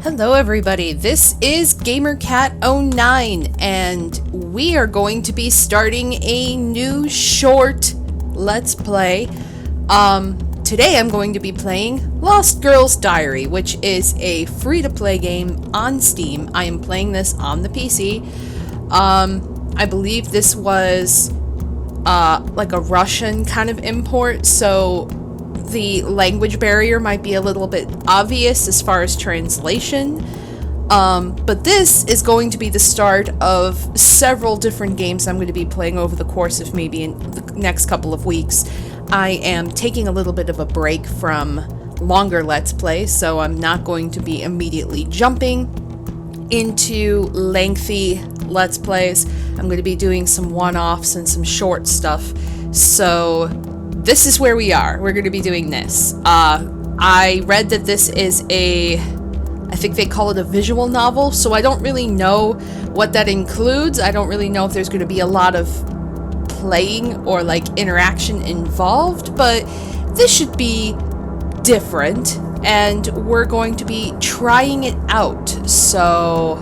Hello everybody, this is GamerCat09 and we are going to be starting a new short Let's Play. Today I'm going to be playing Lost Girl's Diary, which is a free-to-play game on Steam. I am playing this on the PC. I believe this was like a Russian kind of import, so the language barrier might be a little bit obvious as far as translation, but this is going to be the start of several different games I'm going to be playing over the course of maybe in the next couple of weeks. I am taking a little bit of a break from longer Let's Plays, so I'm not going to be immediately jumping into lengthy Let's Plays. I'm going to be doing some one-offs and some short stuff, so this is where we are. We're going to be doing this. I read that this is I think they call it a visual novel, so I don't really know what that includes. I don't really know if there's going to be a lot of playing or like interaction involved, but this should be different, and we're going to be trying it out. So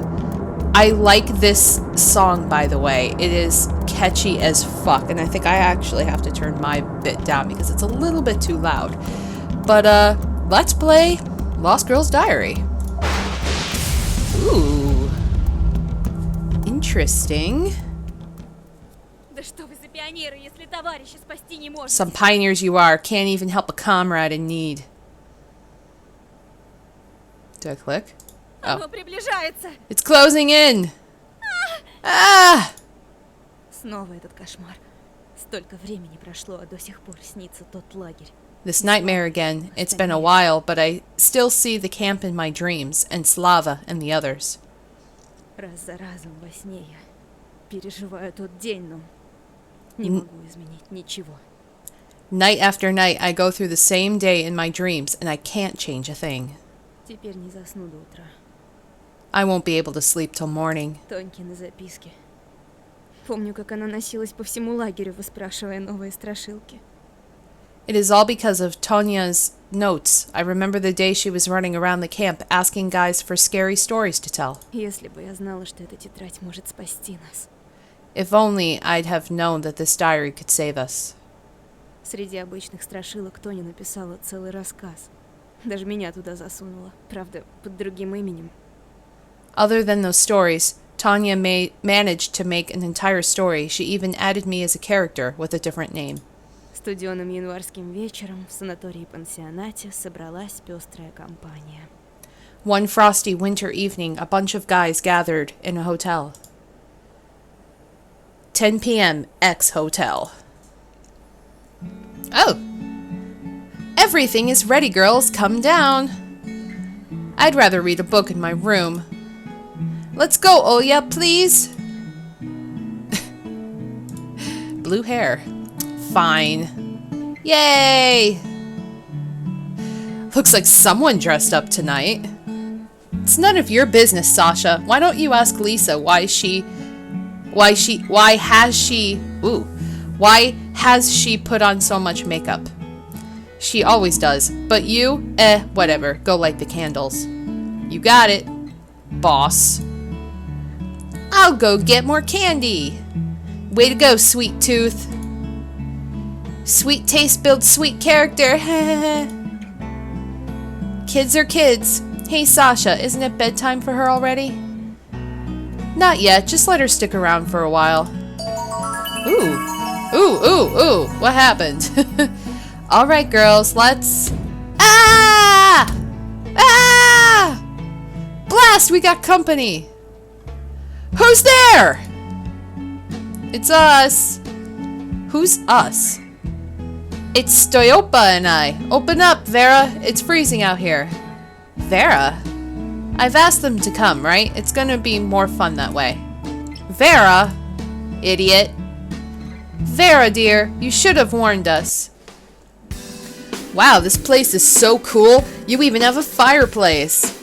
I like this song, by the way. It is catchy as fuck, and I think I actually have to turn my bit down because it's a little bit too loud. But let's play Lost Girl's Diary. Ooh. Interesting. Some pioneers you are, can't even help a comrade in need. Do I click? Oh. It's closing in! Ah! Снова этот кошмар. Столько времени прошло, а до сих пор снится тот лагерь. This nightmare again. It's been a while, but I still see the camp in my dreams, and Slava and the others. Раз за разом во сне я переживаю тот день, но не могу изменить ничего. Night after night, I go through the same day in my dreams, and I can't change a thing. Теперь не засну до утра. I won't be able to sleep till morning. Тонькины записки. Помню, как она носилась по всему лагерю, выспрашивая новые страшилки. It is all because of Tonya's notes. I remember the day she was running around the camp asking guys for scary stories to tell. Если бы я знала, что эта тетрадь может спасти нас. If only I'd have known that this diary could save us. Среди обычных страшилок Тоня написала целый рассказ. Даже меня туда засунула, правда, под другим именем. Other than those stories, Tonya managed to make an entire story. She even added me as a character with a different name. Студеным январским вечером в санатории-пансионате собралась пестрая компания. One frosty winter evening, a bunch of guys gathered in a hotel. 10 p.m. X Hotel. Oh! Everything is ready, girls. Come down. I'd rather read a book in my room. Let's go, Olya, please. Blue hair. Fine. Yay! Looks like someone dressed up tonight. It's none of your business, Sasha. Why don't you ask Lisa why has she put on so much makeup? She always does. But you, whatever. Go light the candles. You got it, boss. I'll go get more candy. Way to go, sweet tooth. Sweet taste builds sweet character. Kids are kids. Hey, Sasha, isn't it bedtime for her already? Not yet. Just let her stick around for a while. Ooh. What happened? All right, girls, let's... Ah! Blast, we got company. Who's there? It's us. Who's us? It's Stoyopa and I. Open up, Vera. It's freezing out here. Vera? I've asked them to come, right? It's gonna be more fun that way. Vera? Idiot. Vera, dear, you should have warned us. Wow, this place is so cool. You even have a fireplace.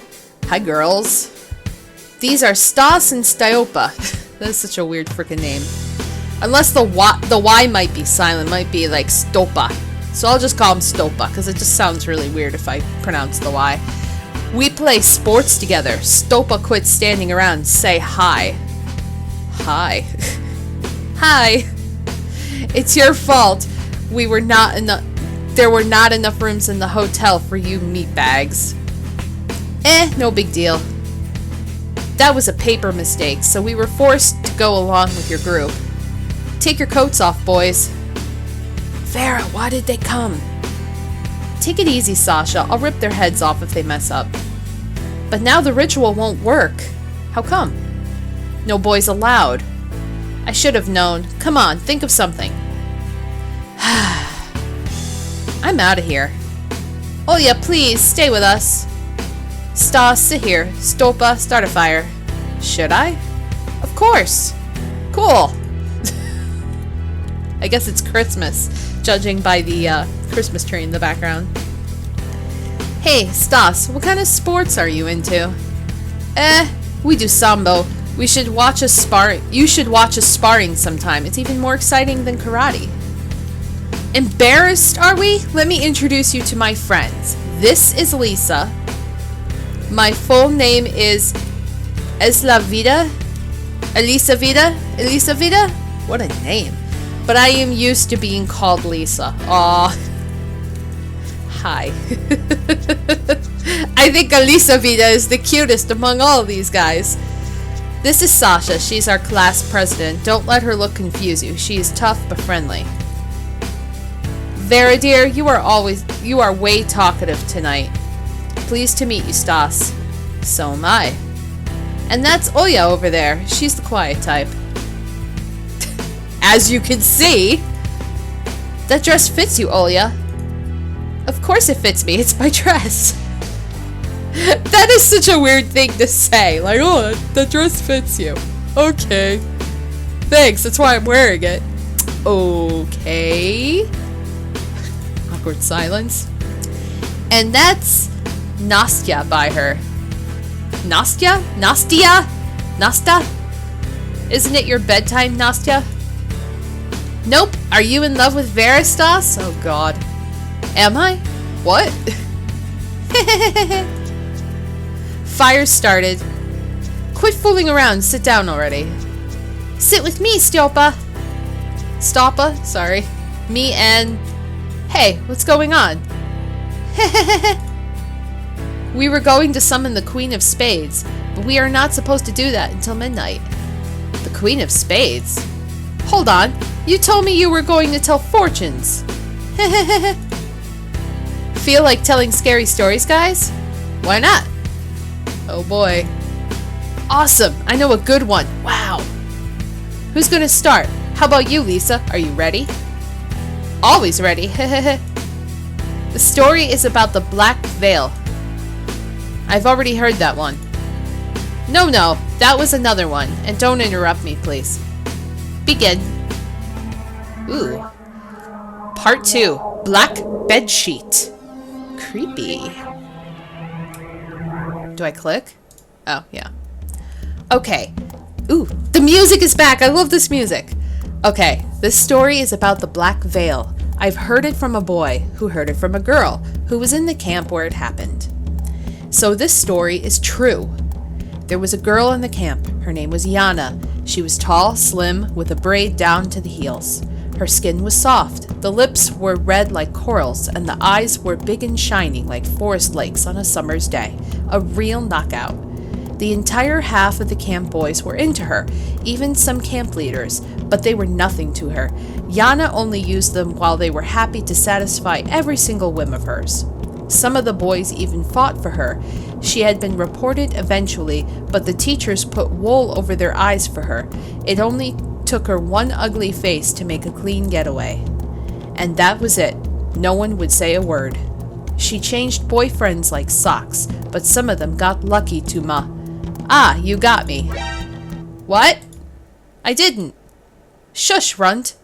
Hi, girls. These are Stas and Stoyopa. That's such a weird freaking name. Unless the Y might be silent, might be like Stopa. So I'll just call him Stopa, because it just sounds really weird if I pronounce the Y. We play sports together. Stopa quit standing around. Say hi. Hi. Hi. It's your fault. There were not enough rooms in the hotel for you meatbags. No big deal. That was a paper mistake, so we were forced to go along with your group. Take your coats off, boys. Vera, why did they come? Take it easy, Sasha. I'll rip their heads off if they mess up. But now the ritual won't work. How come? No boys allowed. I should have known. Come on, think of something. I'm out of here. Oh yeah, please, stay with us. Stas, sit here. Stopa, start a fire. Should I? Of course. Cool. I guess it's Christmas, judging by the Christmas tree in the background. Hey, Stas, what kind of sports are you into? We do sambo. You should watch us sparring sometime. It's even more exciting than karate. Embarrassed, are we? Let me introduce you to my friends. This is Lisa. My full name is Elisa Vida? What a name. But I am used to being called Lisa. Aw. Hi. I think Elisa Vida is the cutest among all these guys. This is Sasha. She's our class president. Don't let her look confuse you. She is tough but friendly. Vera dear, you are way talkative tonight. Pleased to meet you, Stas. So am I. And that's Oya over there. She's the quiet type. As you can see, that dress fits you, Oya. Of course it fits me. It's my dress. That is such a weird thing to say. Like, oh, the dress fits you. Okay. Thanks, that's why I'm wearing it. Okay. Awkward silence. And that's Nastya by her. Nastya? Nastia? Nasta? Isn't it your bedtime, Nastya? Nope. Are you in love with Vera, Stas? Oh god. Am I? What? Fire started. Quit fooling around. Sit down already. Sit with me, Stopa. Stopa? Sorry. Me and... Hey, what's going on? We were going to summon the Queen of Spades, but we are not supposed to do that until midnight. The Queen of Spades? Hold on. You told me you were going to tell fortunes. Feel like telling scary stories, guys? Why not? Oh boy. Awesome! I know a good one. Wow. Who's gonna start? How about you, Lisa? Are you ready? Always ready. The story is about the Black Veil. I've already heard that one. No, that was another one. And don't interrupt me, please. Begin. Ooh. Part 2. Black Bedsheet. Creepy. Do I click? Oh, yeah. Okay. Ooh, the music is back. I love this music. Okay, this story is about the Black Veil. I've heard it from a boy who heard it from a girl who was in the camp where it happened. So this story is true. There was a girl in the camp. Her name was Yana. She was tall, slim, with a braid down to the heels. Her skin was soft. The lips were red like corals, and the eyes were big and shining like forest lakes on a summer's day. A real knockout. The entire half of the camp boys were into her, even some camp leaders, but they were nothing to her. Yana only used them while they were happy to satisfy every single whim of hers. Some of the boys even fought for her. She had been reported eventually, but the teachers put wool over their eyes for her. It only took her one ugly face to make a clean getaway. And that was it. No one would say a word. She changed boyfriends like socks, but some of them got lucky to ma. Ah, you got me. What? I didn't. Shush, runt.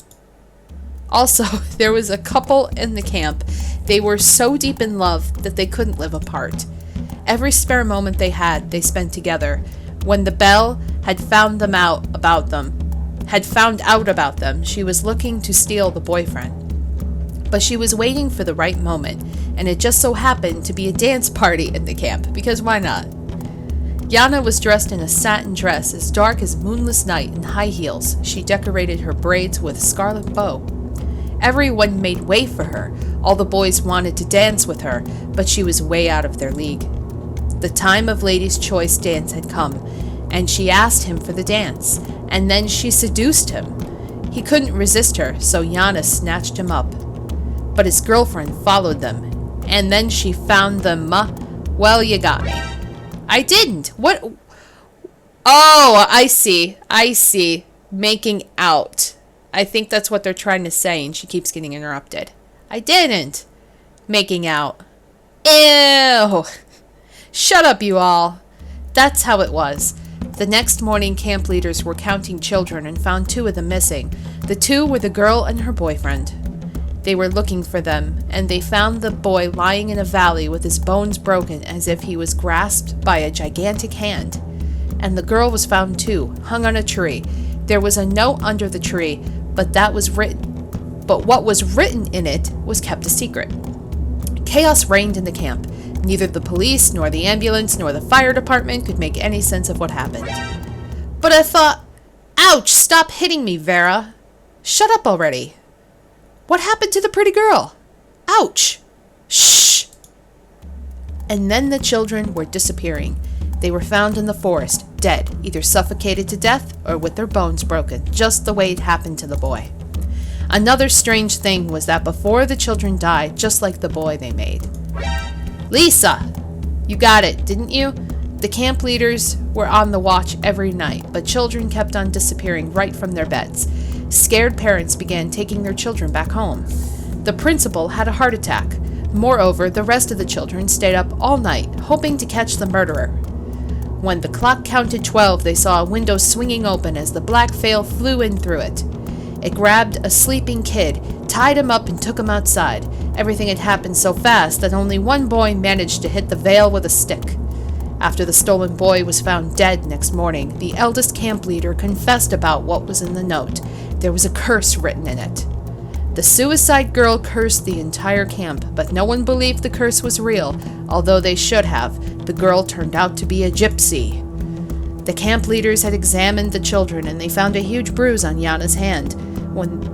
Also, there was a couple in the camp. They were so deep in love that they couldn't live apart. Every spare moment they had, they spent together. When the belle had found out about them, she was looking to steal the boyfriend. But she was waiting for the right moment, and it just so happened to be a dance party at the camp, because why not? Yana was dressed in a satin dress as dark as moonless night and high heels. She decorated her braids with a scarlet bow. Everyone made way for her. All the boys wanted to dance with her, but she was way out of their league. The time of Ladies' Choice dance had come, and she asked him for the dance, and then she seduced him. He couldn't resist her, so Yana snatched him up. But his girlfriend followed them, and then she found them. Well, you got me. I didn't. What? Oh, I see. Making out. I think that's what they're trying to say, and she keeps getting interrupted. I didn't. Making out. Ew. Shut up, you all. That's how it was. The next morning, camp leaders were counting children and found 2 of them missing. The 2 were the girl and her boyfriend. They were looking for them, and they found the boy lying in a valley with his bones broken as if he was grasped by a gigantic hand. And the girl was found too, hung on a tree. There was a note under the tree, but what was written in it was kept a secret. Chaos reigned in the camp. Neither the police, nor the ambulance, nor the fire department could make any sense of what happened. But I thought, ouch, stop hitting me, Vera. Shut up already. What happened to the pretty girl? Ouch! Shh! And then the children were disappearing. They were found in the forest, dead, either suffocated to death or with their bones broken, just the way it happened to the boy. Another strange thing was that before the children died, just like the boy they made. Lisa! You got it, didn't you? The camp leaders were on the watch every night, but children kept on disappearing right from their beds. Scared parents began taking their children back home. The principal had a heart attack. Moreover, the rest of the children stayed up all night, hoping to catch the murderer. When the clock counted 12, they saw a window swinging open as the black veil flew in through it. It grabbed a sleeping kid, tied him up, and took him outside. Everything had happened so fast that only one boy managed to hit the veil with a stick. After the stolen boy was found dead next morning, the eldest camp leader confessed about what was in the note. There was a curse written in it. The suicide girl cursed the entire camp, but no one believed the curse was real, although they should have. The girl turned out to be a gypsy. The camp leaders had examined the children, and they found a huge bruise on Yana's hand.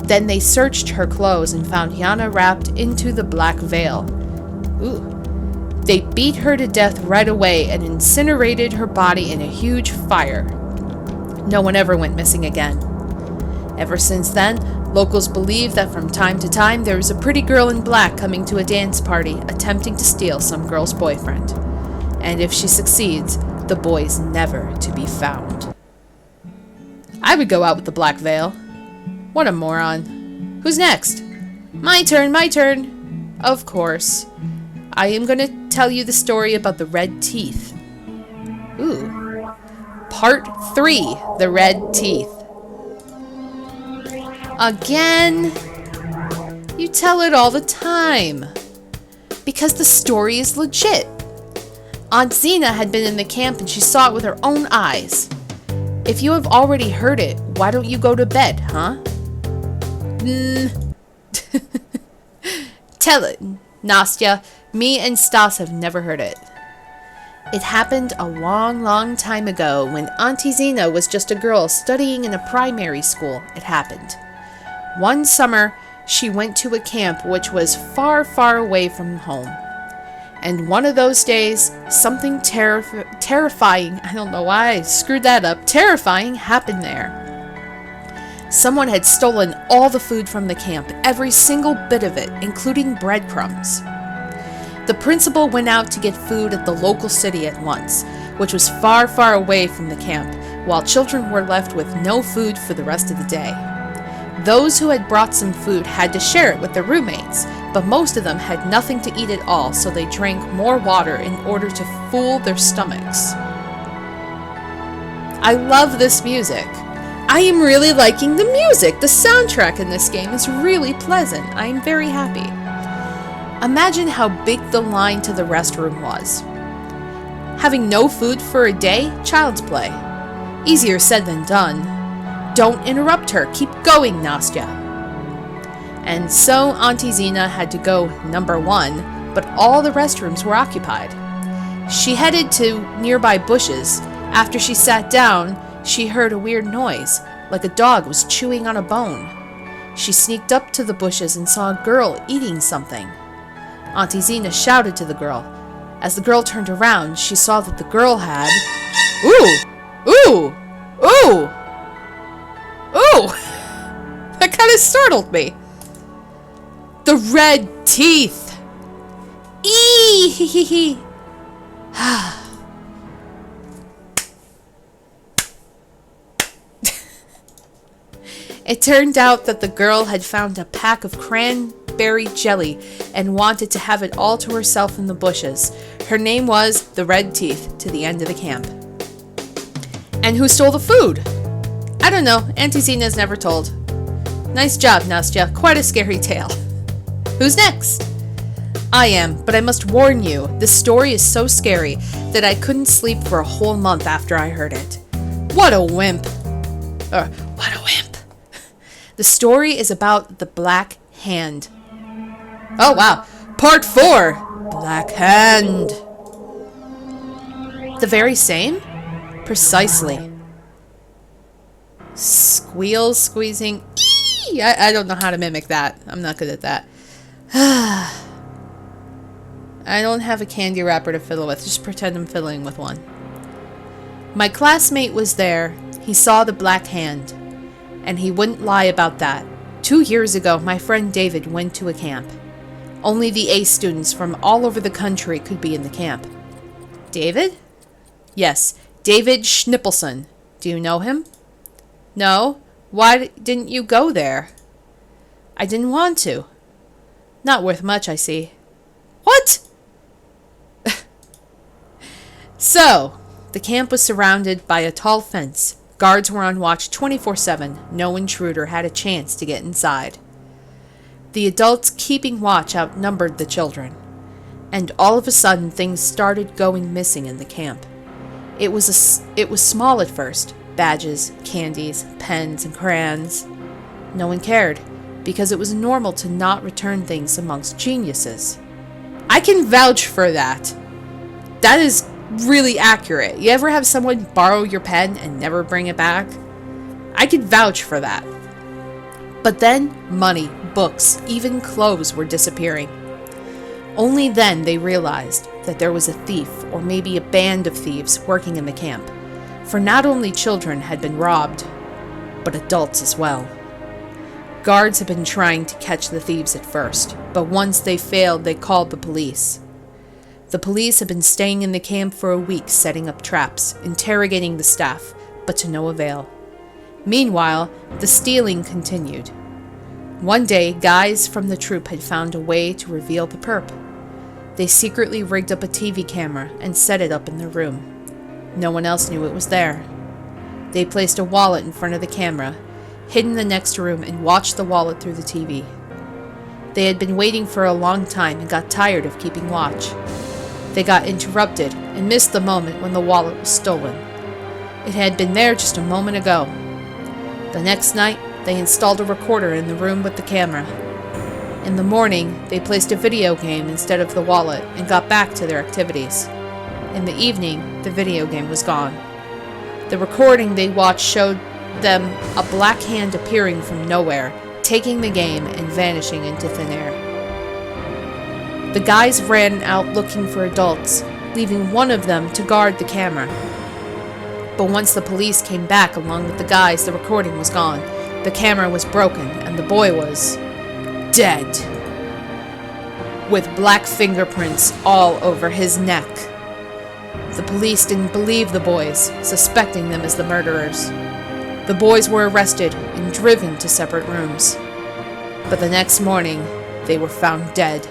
Then they searched her clothes and found Yana wrapped into the black veil. Ooh. They beat her to death right away and incinerated her body in a huge fire. No one ever went missing again. Ever since then, locals believe that from time to time there is a pretty girl in black coming to a dance party attempting to steal some girl's boyfriend. And if she succeeds, the boy is never to be found. I would go out with the black veil. What a moron. Who's next? My turn. Of course. I am going to tell you the story about the red teeth. Ooh. Part 3, the red teeth. Again? You tell it all the time. Because the story is legit. Aunt Zena had been in the camp and she saw it with her own eyes. If you have already heard it, why don't you go to bed, huh? Tell it, Nastya. Me and Stas have never heard it. It happened a long time ago when Auntie Zena was just a girl studying in a primary school. It happened. One summer, she went to a camp which was far away from home. And one of those days, something terrifying, I don't know why I screwed that up, terrifying happened there. Someone had stolen all the food from the camp, every single bit of it, including breadcrumbs. The principal went out to get food at the local city at once, which was far away from the camp, while children were left with no food for the rest of the day. Those who had brought some food had to share it with their roommates, but most of them had nothing to eat at all, so they drank more water in order to fool their stomachs. I love this music. I am really liking the music. The soundtrack in this game is really pleasant. I am very happy. Imagine how big the line to the restroom was. Having no food for a day? Child's play. Easier said than done. Don't interrupt her. Keep going, Nastya. And so Auntie Zena had to go number 1, but all the restrooms were occupied. She headed to nearby bushes. After she sat down, she heard a weird noise, like a dog was chewing on a bone. She sneaked up to the bushes and saw a girl eating something. Auntie Zena shouted to the girl. As the girl turned around, she saw that the girl had... Ooh! Ooh! Ooh! Ooh! That kind of startled me. The red teeth! Eee! Hee hee hee! It turned out that the girl had found a pack of cranberry jelly and wanted to have it all to herself in the bushes. Her name was the Red Teeth to the end of the camp. And who stole the food? I don't know. Auntie Zena's never told. Nice job, Nastya. Quite a scary tale. Who's next? I am, but I must warn you, this story is so scary that I couldn't sleep for a whole month after I heard it. What a wimp. What a wimp. The story is about the Black Hand. Oh, wow. Part 4. Black Hand. The very same? Precisely. Squeals, squeezing. Eee! I don't know how to mimic that. I'm not good at that. I don't have a candy wrapper to fiddle with. Just pretend I'm fiddling with one. My classmate was there. He saw the Black Hand. And he wouldn't lie about that. 2 years ago, my friend David went to a camp. Only the A students from all over the country could be in the camp. David? Yes, David Schnippelson. Do you know him? No? Why didn't you go there? I didn't want to. Not worth much, I see. What? So, the camp was surrounded by a tall fence. Guards were on watch 24/7. No intruder had a chance to get inside. The adults keeping watch outnumbered the children. And all of a sudden, things started going missing in the camp. It was small at first. Badges, candies, pens, and crayons. No one cared, because it was normal to not return things amongst geniuses. I can vouch for that. That is really accurate. You ever have someone borrow your pen and never bring it back? I could vouch for that. But then, money, books, even clothes were disappearing. Only then they realized that there was a thief, or maybe a band of thieves, working in the camp. For not only children had been robbed, but adults as well. Guards had been trying to catch the thieves at first, but once they failed, they called the police. The police had been staying in the camp for a week, setting up traps, interrogating the staff, but to no avail. Meanwhile, the stealing continued. One day, guys from the troop had found a way to reveal the perp. They secretly rigged up a TV camera and set it up in their room. No one else knew it was there. They placed a wallet in front of the camera, hid in the next room, and watched the wallet through the TV. They had been waiting for a long time and got tired of keeping watch. They got interrupted and missed the moment when the wallet was stolen. It had been there just a moment ago. The next night, they installed a recorder in the room with the camera. In the morning, they placed a video game instead of the wallet and got back to their activities. In the evening, the video game was gone. The recording they watched showed them a black hand appearing from nowhere, taking the game and vanishing into thin air. The guys ran out looking for adults, leaving one of them to guard the camera. But once the police came back along with the guys, the recording was gone. The camera was broken, and the boy was dead, with black fingerprints all over his neck. The police didn't believe the boys, suspecting them as the murderers. The boys were arrested and driven to separate rooms. But the next morning, they were found dead,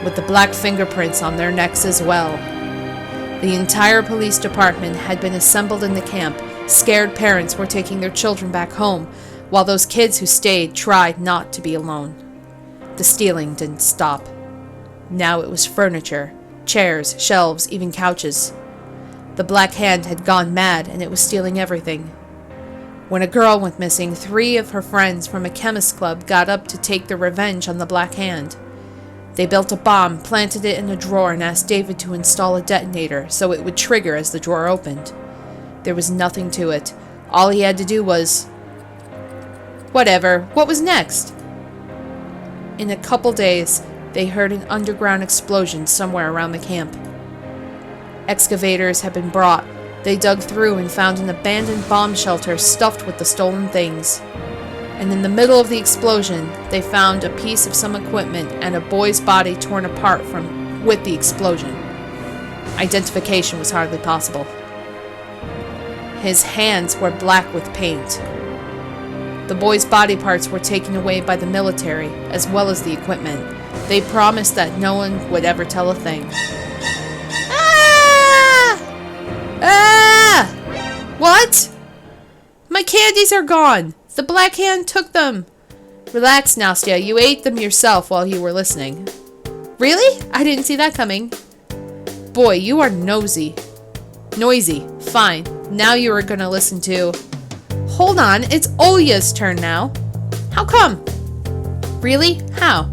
with the black fingerprints on their necks as well. The entire police department had been assembled in the camp. Scared parents were taking their children back home, while those kids who stayed tried not to be alone. The stealing didn't stop. Now it was furniture, chairs, shelves, even couches. The Black Hand had gone mad, and it was stealing everything. When a girl went missing, 3 of her friends from a chemist club got up to take their revenge on the Black Hand. They built a bomb, planted it in a drawer, and asked David to install a detonator so it would trigger as the drawer opened. There was nothing to it. All he had to do was... Whatever. What was next? In a couple days, they heard an underground explosion somewhere around the camp. Excavators had been brought. They dug through and found an abandoned bomb shelter stuffed with the stolen things. And in the middle of the explosion, they found a piece of some equipment and a boy's body torn apart with the explosion. Identification was hardly possible. His hands were black with paint. The boy's body parts were taken away by the military, as well as the equipment. They promised that no one would ever tell a thing. What? My candies are gone. The Black Hand took them. Relax, Nastya. You ate them yourself while you were listening. Really? I didn't see that coming. Boy, you are nosy. Noisy. Fine. Now you are gonna listen to... Hold on. It's Olya's turn now. How come? Really? How?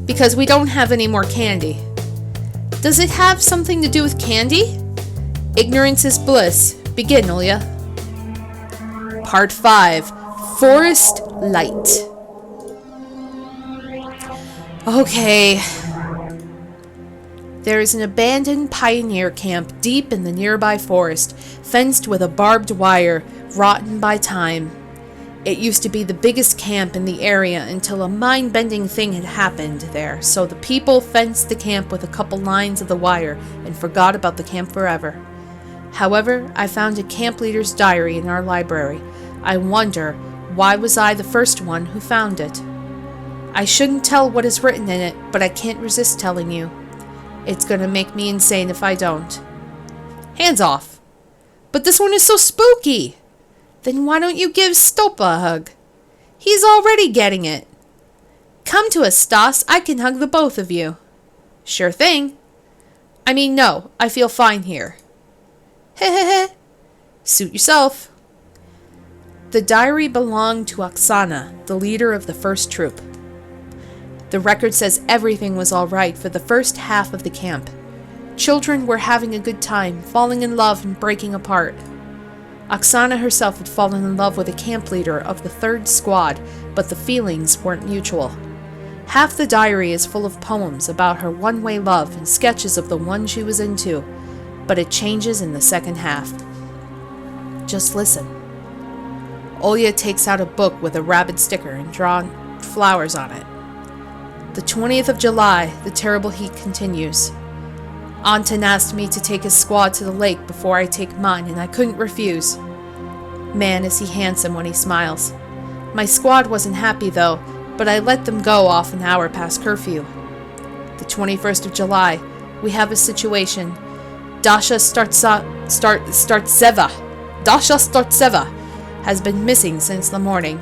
Because we don't have any more candy. Does it have something to do with candy? Ignorance is bliss. Begin, Olya. Part 5. Forest Light. Okay. There is an abandoned pioneer camp deep in the nearby forest, fenced with a barbed wire, rotten by time. It used to be the biggest camp in the area until a mind-bending thing had happened there, so the people fenced the camp with a couple lines of the wire and forgot about the camp forever. However, I found a camp leader's diary in our library. I wonder, why was I the first one who found it? I shouldn't tell what is written in it, but I can't resist telling you. It's gonna make me insane if I don't. Hands off. But this one is so spooky! Then why don't you give Stopa a hug? He's already getting it. Come to us, Stas. I can hug the both of you. Sure thing. I mean, no, I feel fine here. Hehehe. Suit yourself. The diary belonged to Oksana, the leader of the first troop. The record says everything was all right for the first half of the camp. Children were having a good time, falling in love and breaking apart. Oksana herself had fallen in love with a camp leader of the 3rd squad, but the feelings weren't mutual. Half the diary is full of poems about her one-way love and sketches of the one she was into, but it changes in the second half. Just listen. Olya takes out a book with a rabbit sticker and drawn flowers on it. The 20th of July, the terrible heat continues. Anton asked me to take his squad to the lake before I take mine, and I couldn't refuse. Man, is he handsome when he smiles. My squad wasn't happy, though, but I let them go off an hour past curfew. The 21st of July, we have a situation. Dasha Startseva has been missing since the morning.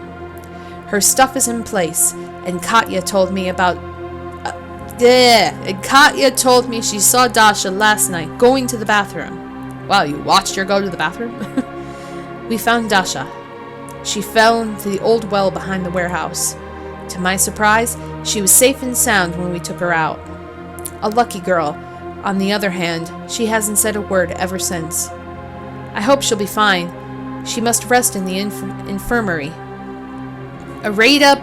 Her stuff is in place, and Katya told me she saw Dasha last night going to the bathroom. Wow, you watched her go to the bathroom? We found Dasha. She fell into the old well behind the warehouse. To my surprise, she was safe and sound when we took her out. A lucky girl. On the other hand, she hasn't said a word ever since. I hope she'll be fine. She must rest in the infirmary. Arada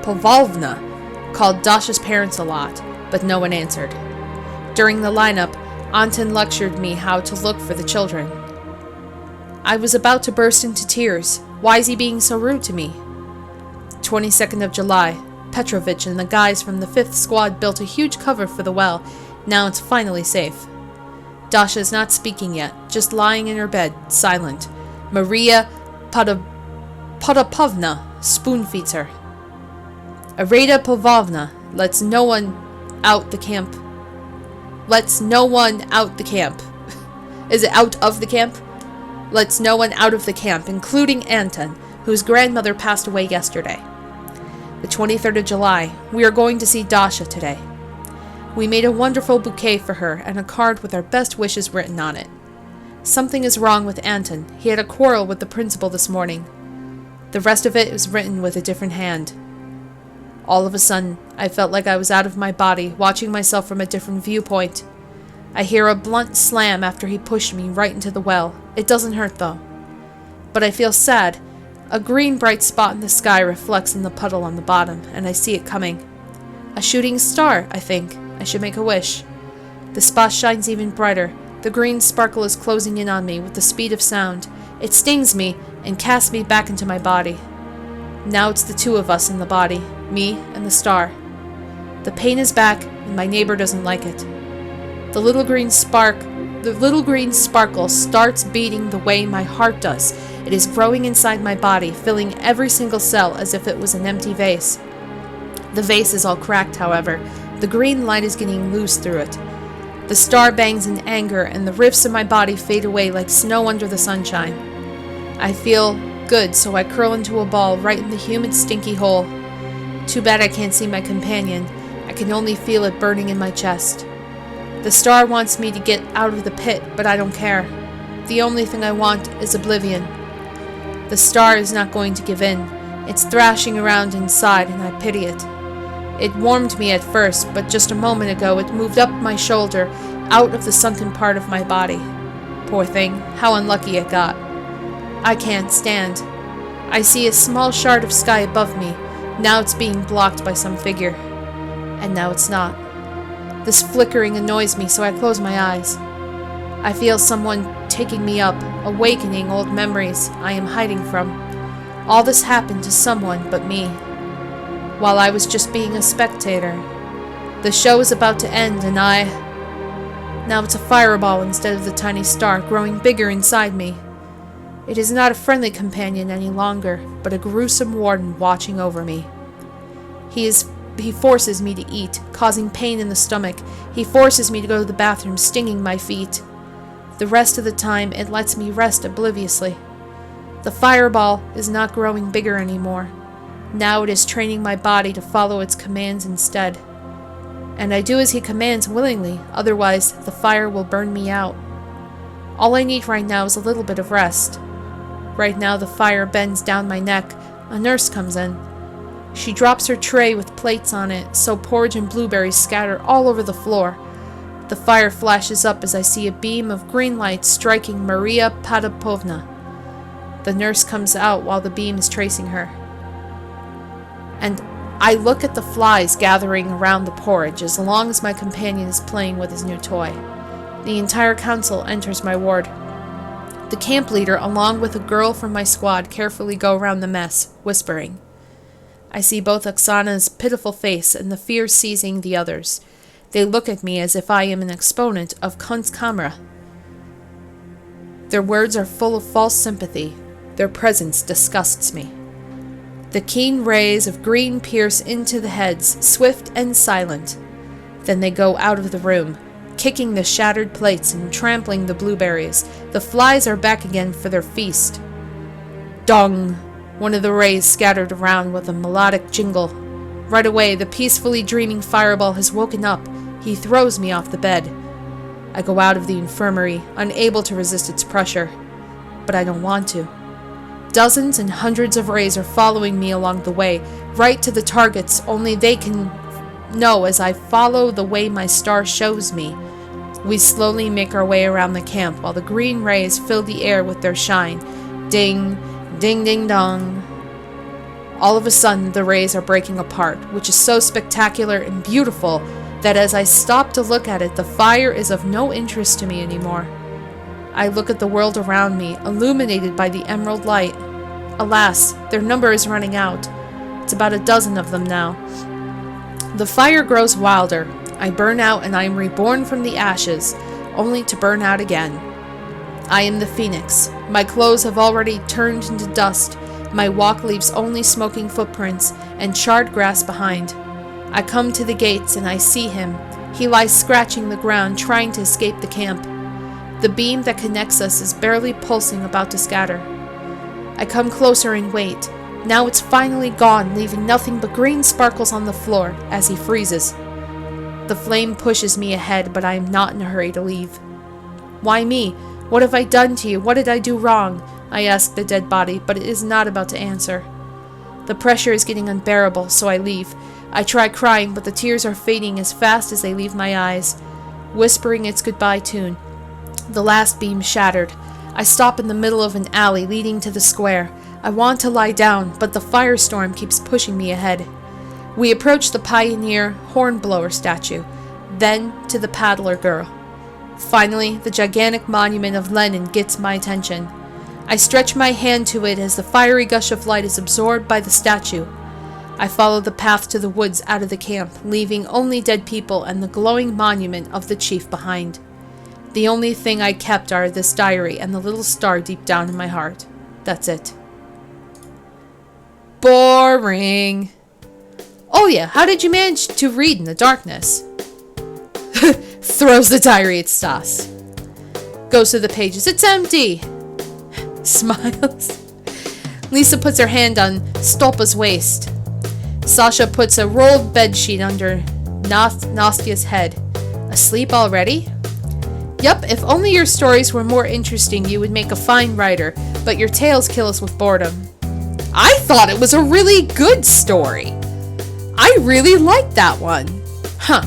Pavlovna called Dasha's parents a lot, but no one answered. During the lineup, Anton lectured me how to look for the children. I was about to burst into tears. Why is he being so rude to me? 22nd of July, Petrovich and the guys from the 5th squad built a huge cover for the well. Now it's finally safe. Dasha is not speaking yet, just lying in her bed, silent. Maria Potapovna spoon feeds her. Arada Pavlovna lets no one out the camp. Lets no one out the camp. Is it out of the camp? Lets no one out of the camp, including Anton, whose grandmother passed away yesterday. The 23rd of July, we are going to see Dasha today. We made a wonderful bouquet for her and a card with our best wishes written on it. Something is wrong with Anton. He had a quarrel with the principal this morning. The rest of it was written with a different hand. All of a sudden, I felt like I was out of my body, watching myself from a different viewpoint. I hear a blunt slam after he pushed me right into the well. It doesn't hurt though. But I feel sad. A green bright spot in the sky reflects in the puddle on the bottom, and I see it coming. A shooting star, I think. I should make a wish. The spot shines even brighter. The green sparkle is closing in on me with the speed of sound. It stings me and casts me back into my body. Now it's the two of us in the body, me and the star. The pain is back, and my neighbor doesn't like it. The little green sparkle starts beating the way my heart does. It is growing inside my body, filling every single cell as if it was an empty vase. The vase is all cracked, however. The green light is getting loose through it. The star bangs in anger, and the rifts in my body fade away like snow under the sunshine. I feel good, so I curl into a ball right in the humid, stinky hole. Too bad I can't see my companion. I can only feel it burning in my chest. The star wants me to get out of the pit, but I don't care. The only thing I want is oblivion. The star is not going to give in. It's thrashing around inside, and I pity it. It warmed me at first, but just a moment ago it moved up my shoulder, out of the sunken part of my body. Poor thing, how unlucky it got. I can't stand. I see a small shard of sky above me. Now it's being blocked by some figure. And now it's not. This flickering annoys me, so I close my eyes. I feel someone taking me up, awakening old memories I am hiding from. All this happened to someone but me, while I was just being a spectator. The show is about to end, and now it's a fireball instead of the tiny star growing bigger inside me. It is not a friendly companion any longer, but a gruesome warden watching over me. He forces me to eat, causing pain in the stomach. He forces me to go to the bathroom, stinging my feet. The rest of the time, it lets me rest obliviously. The fireball is not growing bigger anymore. Now it is training my body to follow its commands instead. And I do as he commands willingly, otherwise the fire will burn me out. All I need right now is a little bit of rest. Right now the fire bends down my neck. A nurse comes in. She drops her tray with plates on it, so porridge and blueberries scatter all over the floor. The fire flashes up as I see a beam of green light striking Maria Padapovna. The nurse comes out while the beam is tracing her. And I look at the flies gathering around the porridge as long as my companion is playing with his new toy. The entire council enters my ward. The camp leader, along with a girl from my squad, carefully go around the mess, whispering. I see both Oksana's pitiful face and the fear seizing the others. They look at me as if I am an exponent of Kunstkamera. Their words are full of false sympathy. Their presence disgusts me. The keen rays of green pierce into the heads, swift and silent. Then they go out of the room, kicking the shattered plates and trampling the blueberries. The flies are back again for their feast. Dong! One of the rays scattered around with a melodic jingle. Right away, the peacefully dreaming fireball has woken up. He throws me off the bed. I go out of the infirmary, unable to resist its pressure. But I don't want to. Dozens and hundreds of rays are following me along the way, right to the targets only they can know as I follow the way my star shows me. We slowly make our way around the camp while the green rays fill the air with their shine. Ding, ding, ding, dong. All of a sudden, the rays are breaking apart, which is so spectacular and beautiful that as I stop to look at it, the fire is of no interest to me anymore. I look at the world around me, illuminated by the emerald light. Alas, their number is running out. It's about a dozen of them now. The fire grows wilder. I burn out and I am reborn from the ashes, only to burn out again. I am the phoenix. My clothes have already turned into dust. My walk leaves only smoking footprints and charred grass behind. I come to the gates and I see him. He lies scratching the ground, trying to escape the camp. The beam that connects us is barely pulsing, about to scatter. I come closer and wait. Now it's finally gone, leaving nothing but green sparkles on the floor as he freezes. The flame pushes me ahead, but I am not in a hurry to leave. Why me? What have I done to you? What did I do wrong? I ask the dead body, but it is not about to answer. The pressure is getting unbearable, so I leave. I try crying, but the tears are fading as fast as they leave my eyes, whispering its goodbye tune. The last beam shattered. I stop in the middle of an alley leading to the square. I want to lie down, but the firestorm keeps pushing me ahead. We approach the pioneer hornblower statue, then to the paddler girl. Finally, the gigantic monument of Lenin gets my attention. I stretch my hand to it as the fiery gush of light is absorbed by the statue. I follow the path to the woods out of the camp, leaving only dead people and the glowing monument of the chief behind. The only thing I kept are this diary and the little star deep down in my heart. That's it. Boring. Oh yeah, how did you manage to read in the darkness? Throws the diary at Stas. Goes to the pages. It's empty. Smiles. Lisa puts her hand on Stolpa's waist. Sasha puts a rolled bedsheet under Nastya's head. Asleep already? Yup, if only your stories were more interesting, you would make a fine writer, but your tales kill us with boredom. I thought it was a really good story. I really liked that one. Huh.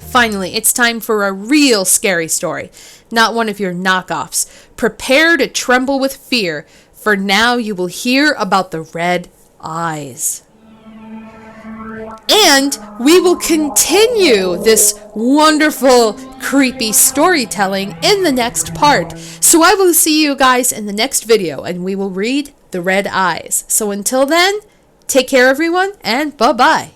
Finally, it's time for a real scary story, not one of your knockoffs. Prepare to tremble with fear, for now you will hear about the red eyes. And we will continue this wonderful, creepy storytelling in the next part. So I will see you guys in the next video, and we will read The Red Eyes. So until then, take care everyone, and bye-bye.